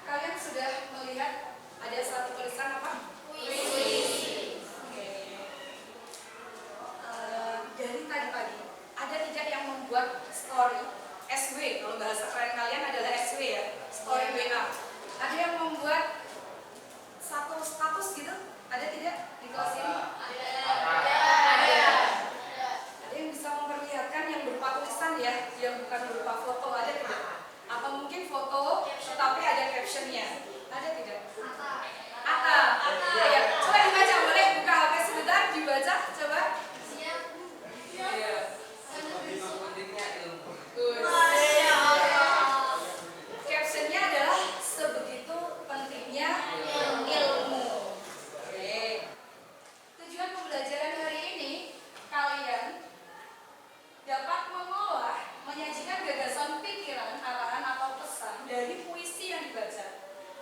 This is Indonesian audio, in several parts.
kalian sudah melihat ada satu tulisan apa? Puisi. Oke. Dari tadi pagi ada tidak yang membuat story SW, kalau bahasa keren kalian adalah SW ya, story WA. Ada yang membuat satu status gitu? Ada tidak di kelas ini? Ada. Ada yang bisa memperlihatkan yang berupa tulisan ya, yang bukan berupa foto, ada tidak? Atau mungkin foto tetapi ada captionnya? Ada tidak? Ada. Ya, coba dibaca, boleh buka HP sebentar, dibaca, coba. Iya. Captionnya adalah sebegitu pentingnya ilmu. Oke. Tujuan pembelajaran hari ini, kalian dapat mengolah, menyajikan gagasan pikiran, arahan atau pesan dari puisi yang dibaca.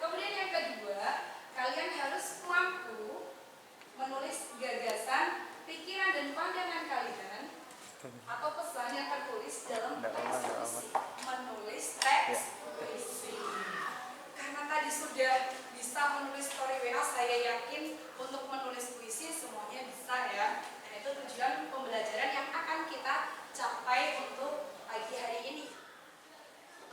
Kemudian yang kedua, kalian harus mampu menulis gagasan, pikiran dan pandangan kalian atau pesan yang tertulis dalam teks puisi. Menulis teks puisi. Karena tadi sudah bisa menulis story WA, saya yakin untuk menulis puisi semuanya bisa ya. Dan itu tujuan pembelajaran yang akan kita capai untuk pagi hari ini.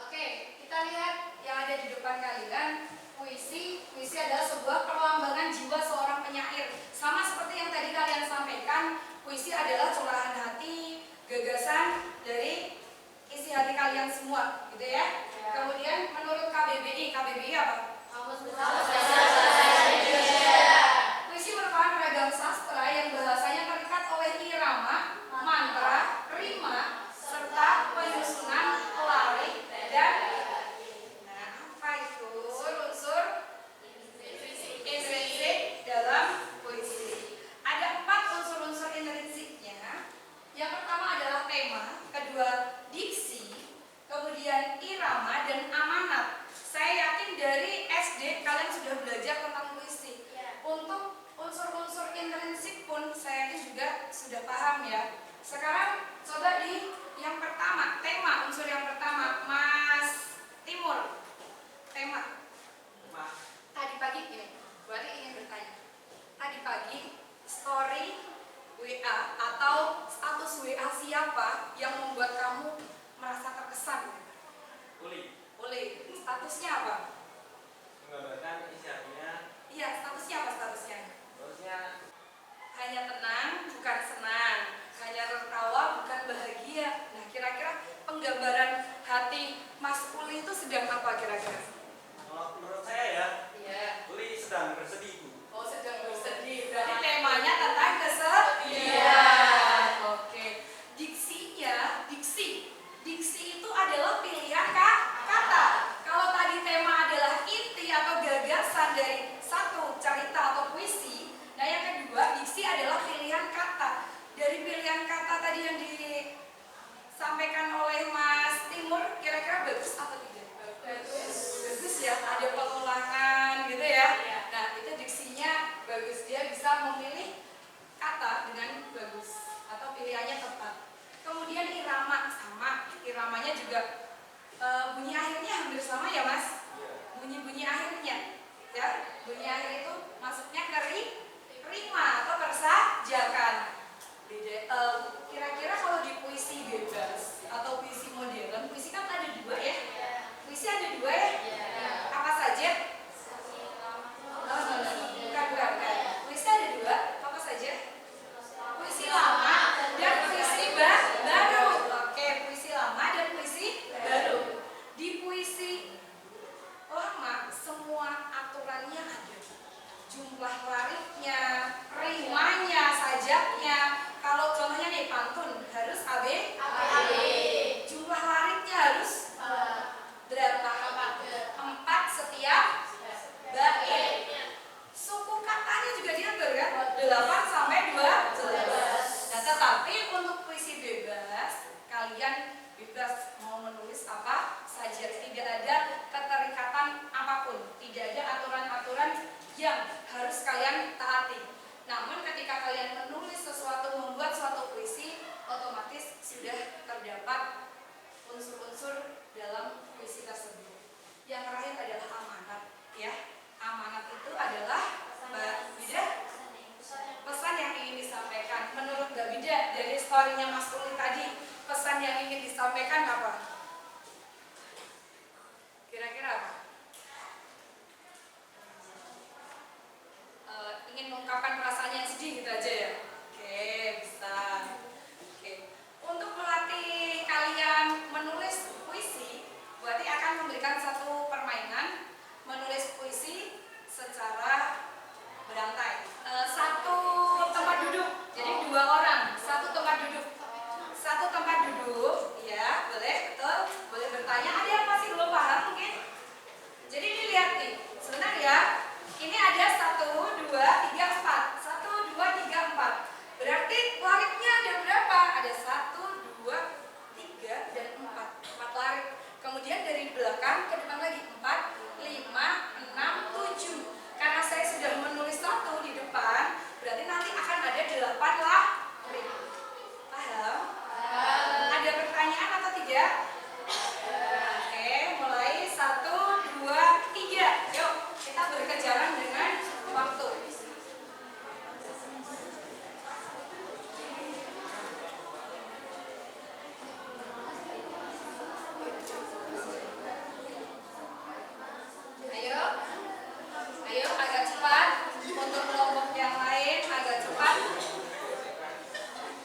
Oke, kita lihat yang ada di depan kalian. Puisi adalah sebuah perlambangan jiwa seorang penyair. Sama seperti yang tadi kalian sampaikan, puisi adalah curahan hati, gagasan dari isi hati kalian semua, gitu ya. Kemudian menurut KBBI apa? Kamus Besar Bahasa Indonesia. Puisi merupakan ragam sastra yang bahasanya terikat oleh irama, mantra, rima, serta penyusunan, pelarif, dan apa itu unsur intrinsik dalam puisi. Ada 4 unsur-unsur intrinsiknya. Yang pertama adalah tema, kedua diksi, kemudian irama dan amanat. Saya yakin dari SD kalian sudah belajar tentang puisi. Untuk unsur-unsur intrinsik pun saya yakin juga sudah paham ya. Sekarang coba di yang pertama, tema, unsur yang pertama, Mas Timur. Tema. Tadi pagi ini, berarti ingin bertanya. Tadi pagi story WA atau status WA siapa yang membuat kamu merasa terkesan? Uli. Statusnya apa? Menggambarkan isi hatinya. Iya, statusnya apa statusnya? Statusnya Hanya tenang, bukan senang. Hanya tertawa, bukan bahagia. Nah, kira-kira penggambaran hati Mas Uli itu sedang apa kira-kira? kalau menurut saya ya, Iya. Uli sedang bersedih, Bu. Oh, sedang bersedih. Berarti temanya tentang kesedihan. Oke. Diksi itu adalah pilihan kata. Kalau tadi tema adalah inti atau gagasan dari satu cerita atau puisi, nah yang kedua diksi adalah pilihan kata. Dari pilihan kata tadi yang disampaikan oleh Mas Timur, kira-kira bagus atau tidak? Bagus ya, ada pengulangan gitu ya. Nah, itu diksinya bagus, dia bisa memilih kata dengan bagus atau pilihannya tepat. Kemudian irama, sama, iramanya juga bunyi akhirnya hampir sama ya Mas? Bunyi akhirnya ya, bunyi akhir itu masuknya ke rima atau persajakan. Kira-kira kalau di puisi bebas atau puisi modern, puisi kan ada 2 ya? Puisi ada 2 ya? Apa saja? Bukan. Puisi ada 2, apa saja? Puisi lama dan puisi baru. Oke, puisi lama dan puisi baru. Di puisi lama semua aturannya ada. Jumlah larifnya, rimanya, sajaknya. Kalau contohnya nih pantun harus AB. Jumlah larifnya harus berapa? 4 setiap bait. Suku katanya juga diatur kan? 8 sampai 12. Nah, tetapi untuk puisi bebas, kalian bebas mau menulis apa saja. Tidak ada keterikatan apapun. Tidak ada aturan-aturan yang harus kalian taati. Namun ketika kalian menulis sesuatu, membuat suatu puisi, otomatis sudah terdapat unsur-unsur dalam puisi tersebut. Yang terakhir adalah amanat. mengungkapkan perasaannya yang sedih gitu aja ya. Oke, bisa. Oke. Untuk melatih kalian menulis puisi, berarti akan memberikan satu permainan menulis puisi secara berantai. Satu tempat duduk, jadi 2 orang, satu tempat duduk. Satu tempat duduk, ya, boleh, betul. Boleh bertanya, ada yang masih belum paham mungkin? Jadi ini lihat nih, sebentar ya. Ini ada 1, 2, 3, 4. 1, 2, 3, 4. Berarti laritnya ada berapa? Ada 1, 2, 3, dan 4. 4 larit. Kemudian dari belakang ke depan lagi 4, 5, 6, 7. Karena saya sudah menulis 1 di depan, berarti nanti akan ada 8 larit. Paham? Ada pertanyaan atau tidak? Oke, mulai 1, 2, 3. Yuk, kita berkejaran dengan waktu. Ayo, ayo agak cepat. Untuk kelompok yang lain agak cepat.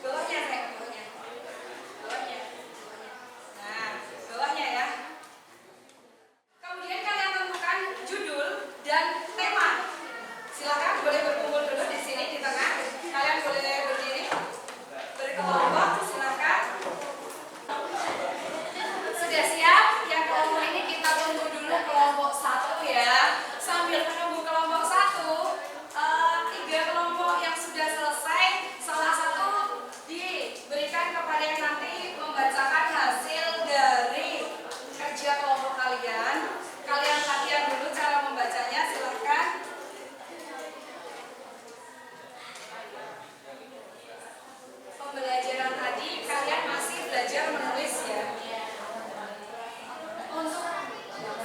Bawahnya, Rek, bawahnya. Bawahnya. Nah, bawahnya ya. Kemudian kalian tentukan judul dan tema. Silakan boleh berkumpul dulu di sini di tengah. Kalian boleh berdiri berkelompok, silakan. Sudah siap? Yang kelompok ini kita tunggu dulu kelompok 1 ya. Sambil menunggu kelompok 1, 3 kelompok yang sudah selesai, salah satu diberikan kepada yang nanti membacakan hasil dari kerja kelompok kalian. Kalian latihan dulu cara membacanya, silahkan. Pembelajaran tadi kalian masih belajar menulis ya. Untuk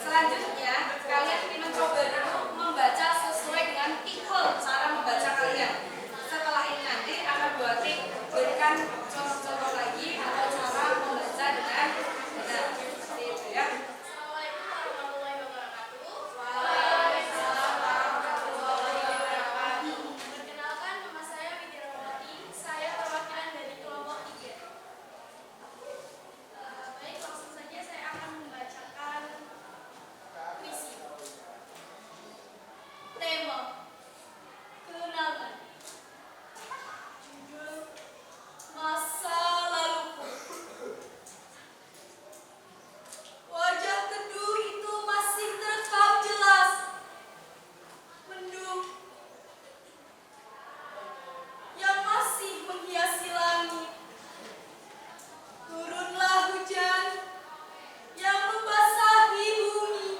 selanjutnya kalian ini mencoba dulu membaca sesuai dengan tipe cara membaca kalian. Setelah ini nanti akan buatin berikan contoh-contoh lagi atau cara membaca dengan benar. Seperti itu ya. Assalamualaikum warahmatullahi wabarakatuh. Waalaikumsalam warahmatullahi wabarakatuh. Perkenalkan, nama saya Widya Rahmawati. Saya perwakilan dari kelompok 3. Baik, langsung saja saya akan membacakan puisi. Tema: kenangan. Judul: masa laluku. Wajah teduh itu masih terekam jelas. Mendung yang masih menghiasi langit. Turunlah hujan yang membasahi bumi.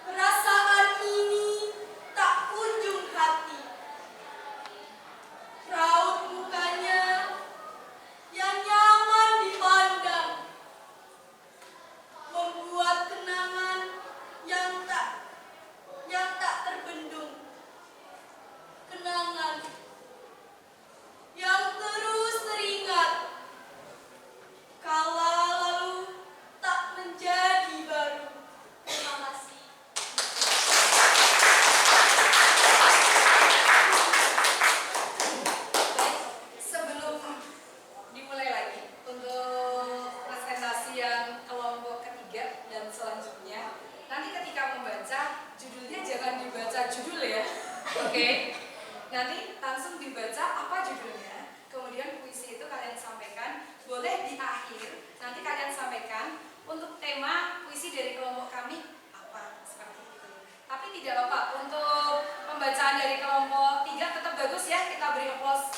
Perasaan ini tak kunjung hati. Raut mukanya yang nyaman dipandang membuat kenangan yang tak terbendung. Kenangan yang terus teringat kala lalu tak menjadi baru. Terima kasih. Baik, sebelum dimulai lagi untuk presentasi yang kelompok ketiga dan selanjutnya, nanti ketika membaca judulnya jangan dibaca judul ya, oke? Nanti langsung dibaca apa judulnya, kemudian puisi itu kalian sampaikan, boleh di akhir nanti kalian sampaikan untuk tema puisi dari kelompok kami apa, seperti itu. Tapi tidak apa-apa, untuk pembacaan dari kelompok 3 tetap bagus ya, kita beri aplaus.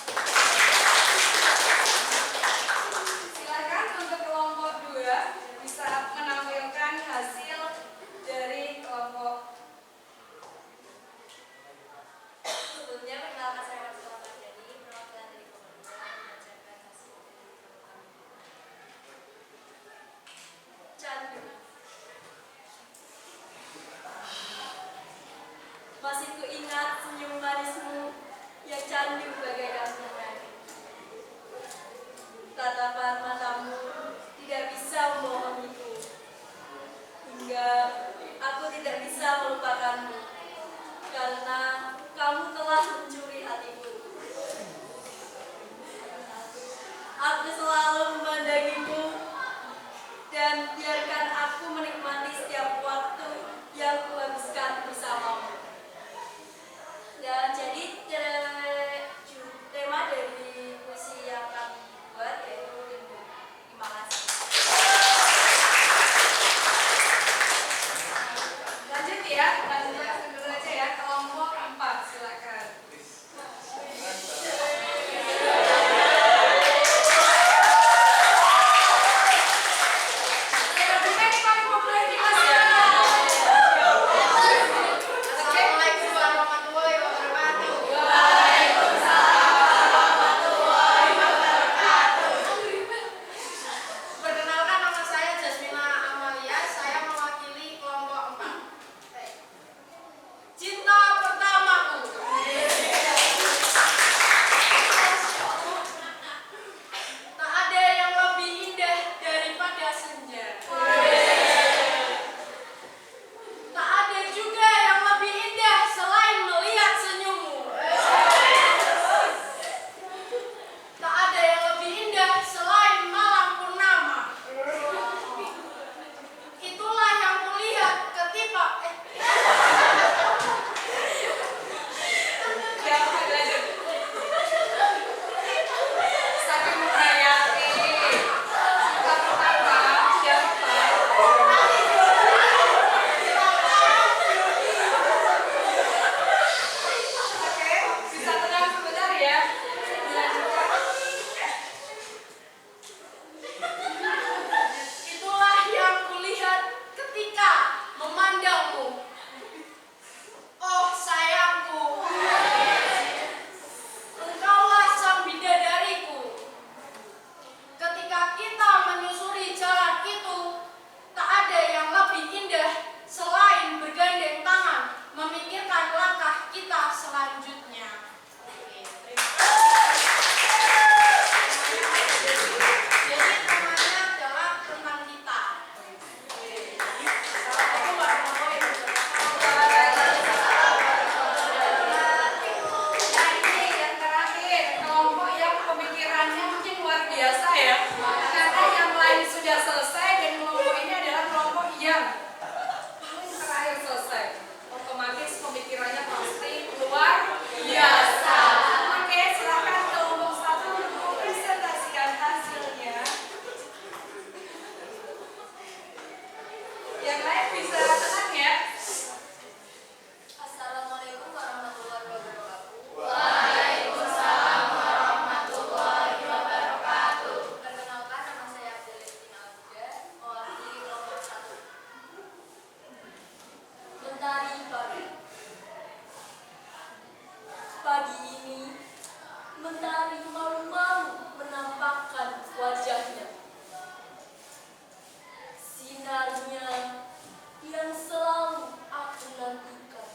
Silakan untuk kelompok 2 bisa menampilkan hasil dari kelompok. Sebelumnya perkenalkan saya Marcella Marjani, perwakilan dari kelompok 2 membacakan hasil dari kelompok kami. Candu. Masih kuingat senyum manismu yang candu bagaikan penari. Tatapan matamu tidak bisa membohongiku, hingga aku tidak bisa melupakanmu. karena kamu telah mencuri hatiku. Aku selalu memandangimu dan biarkan aku menikmati setiap waktu yang kuhabiskan bersamamu. Ya, jadi tema dari puisi yang kami buat yaitu Rindu. Terima kasih. Lanjut ya, lanjut dulu aja ya. Kelompok 4, silakan. Sepertinya ini paling populer di kelas ya. Assalamualaikum warahmatullahi wabarakatuh. Perkenalkan, nama saya Jasmina Amalia. Saya mewakili kelompok 4. Cinta pertamaku. Tak ada yang lebih indah daripada senja. Tak ada juga yang lebih indah selain melihat senyummu. Tak ada yang lebih indah selain malam purnama. Itulah yang kulihat ketika Ya, lanjut. Saking menghayati cinta pertama, siapa? Oke, bisa tenang sebentar ya. Dilanjutkan. itulah yang kulihat ketika memandangmu. Oh sayangku, engkaulah sang bidadariku. Ketika kita menyusuri jalan itu, tak ada yang lebih indah selain bergandeng tangan memikirkan langkah kita selanjutnya. Oke, terima kasih. Jadi temanya adalah tentang kita. Assalamualaikum warahmatullahi Nah, ini yang terakhir, kelompok yang pemikirannya mungkin luar biasa ya. Karena yang lain sudah selesai dan kelompok ini adalah kelompok yang paling terakhir selesai. Otomatis pemikirannya pasti luar biasa. Oke, silakan kelompok 1 untuk mempresentasikan hasilnya. Yang lain bisa tenang ya. Assalamualaikum warahmatullahi wabarakatuh. Perkenalkan, nama saya Abdelistina Abuda, mewakili kelompok 1. Mentari pagi. Pagi ini, mentari malu-malu menampakkan wajahnya. Sinarnya yang selalu aku nantikan.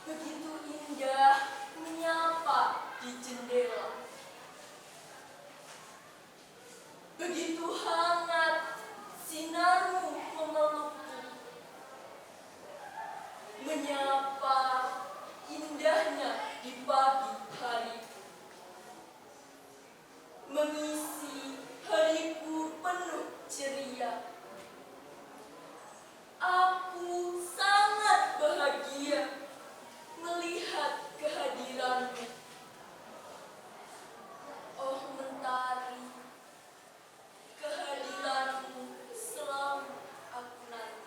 Begitu indah menyapa di jendela. Begitu hangat sinarmu memelukku. Menyapa indahnya di pagi hari. Mengisi hariku penuh ceria. Aku sangat bahagia melihat kehadiranmu. Oh mentari, kehadiranmu selalu aku nanti.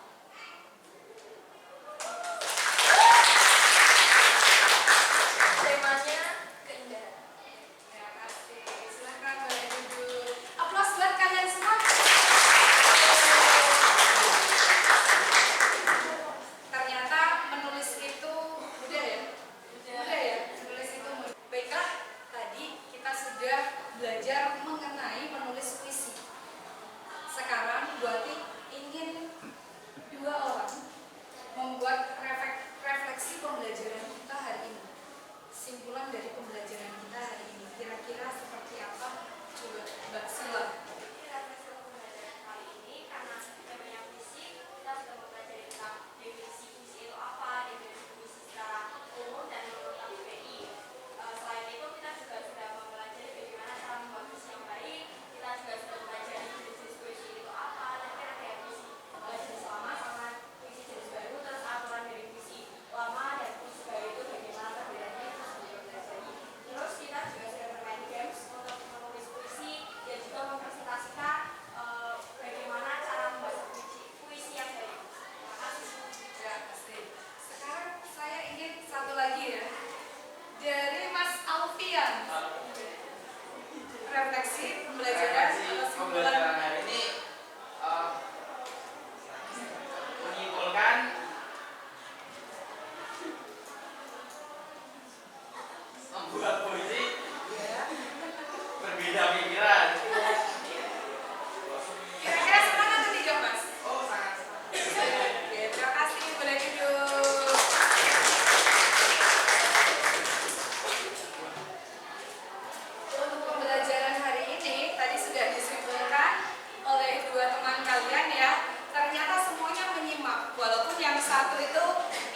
satu itu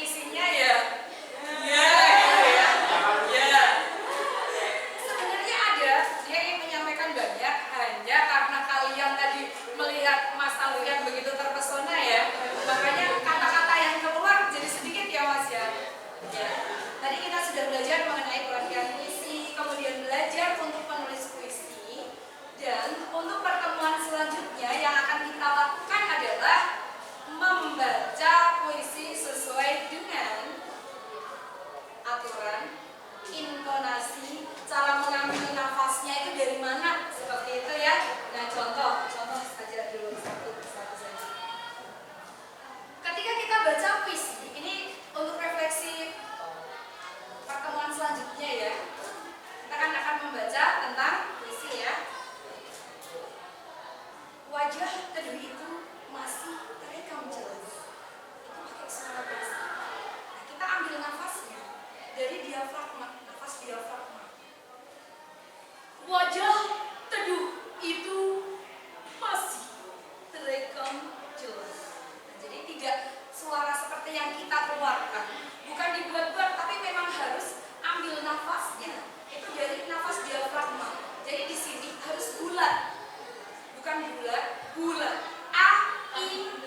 isinya ya ya. Sebenarnya ada dia yang menyampaikan banyak hanya karena kalian tadi melihat Mas Alwi yang begitu terpesona ya, makanya kata-kata yang keluar jadi sedikit ya Mas ya. Ya. Tadi kita sudah belajar mengenai pelatihan puisi, kemudian belajar untuk menulis puisi, dan untuk pertemuan selanjutnya yang akan kita lakukan adalah membaca puisi sesuai dengan aturan, intonasi, cara mengambil nafasnya itu dari mana, seperti itu ya. Nah contoh saja dulu satu saja. Ketika kita baca puisi, ini untuk refleksi pertemuan selanjutnya ya, kita akan membaca tentang puisi ya. Wajah teduh itu masih terekam jelas. Itu pakai suara basi. Nah, kita ambil nafasnya dari diafragma, nafas diafragma. Wajah teduh itu masih terekam jelas. Nah, jadi tidak suara seperti yang kita keluarkan, bukan dibuat-buat, tapi memang harus ambil nafasnya itu dari nafas diafragma. Jadi di sini harus bulat, bukan bulat, bulat. A I